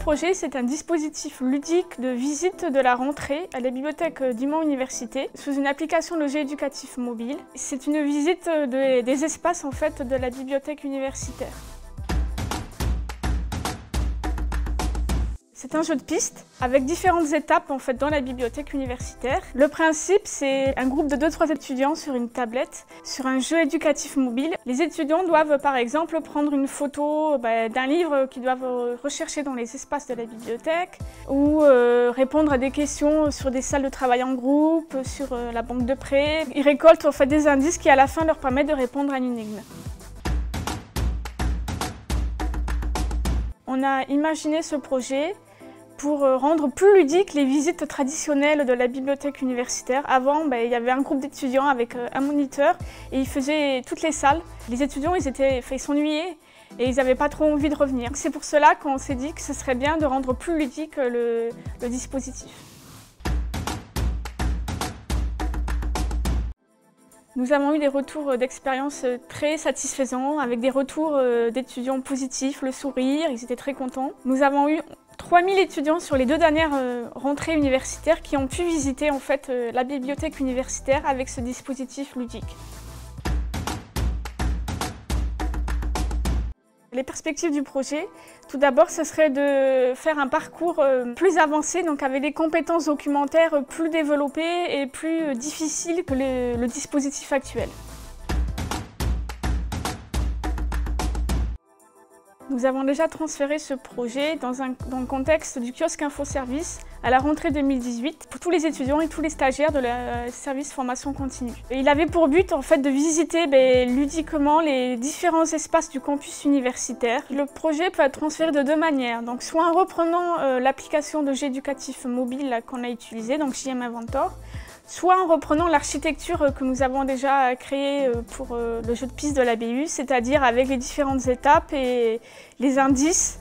projet, c'est un dispositif ludique de visite de la rentrée à la bibliothèque d'Human Université sous une application logiciel éducatif mobile. C'est une visite des espaces en fait, de la bibliothèque universitaire. C'est un jeu de piste avec différentes étapes en fait, dans la bibliothèque universitaire. Le principe, c'est un groupe de 2-3 étudiants sur une tablette, sur un jeu éducatif mobile. Les étudiants doivent par exemple prendre une photo d'un livre qu'ils doivent rechercher dans les espaces de la bibliothèque ou répondre à des questions sur des salles de travail en groupe, sur la banque de prêt. Ils récoltent en fait, des indices qui à la fin leur permettent de répondre à une énigme. On a imaginé ce projet pour rendre plus ludiques les visites traditionnelles de la bibliothèque universitaire. Avant, il y avait un groupe d'étudiants avec un moniteur et ils faisaient toutes les salles. Les étudiants, ils s'ennuyaient et ils n'avaient pas trop envie de revenir. C'est pour cela qu'on s'est dit que ce serait bien de rendre plus ludique le dispositif. Nous avons eu des retours d'expérience très satisfaisants, avec des retours d'étudiants positifs, le sourire, ils étaient très contents. Nous avons eu 3000 étudiants sur les 2 dernières rentrées universitaires qui ont pu visiter en fait, la bibliothèque universitaire avec ce dispositif ludique. Les perspectives du projet, tout d'abord, ce serait de faire un parcours plus avancé, donc avec des compétences documentaires plus développées et plus difficiles que le dispositif actuel. Nous avons déjà transféré ce projet dans le contexte du kiosque info-service à la rentrée 2018 pour tous les étudiants et tous les stagiaires de la service formation continue. Et il avait pour but en fait, de visiter ludiquement les différents espaces du campus universitaire. Le projet peut être transféré de 2 manières, donc soit en reprenant l'application de jeu éducatif mobile qu'on a utilisée, donc JM Inventor, soit en reprenant l'architecture que nous avons déjà créée pour le jeu de piste de la BU, c'est-à-dire avec les différentes étapes et les indices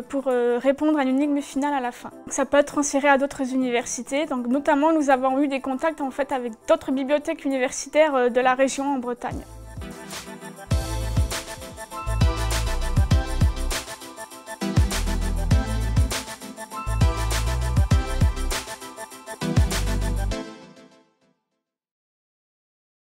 pour répondre à une énigme finale à la fin. Ça peut être transféré à d'autres universités, donc notamment nous avons eu des contacts en fait, avec d'autres bibliothèques universitaires de la région en Bretagne.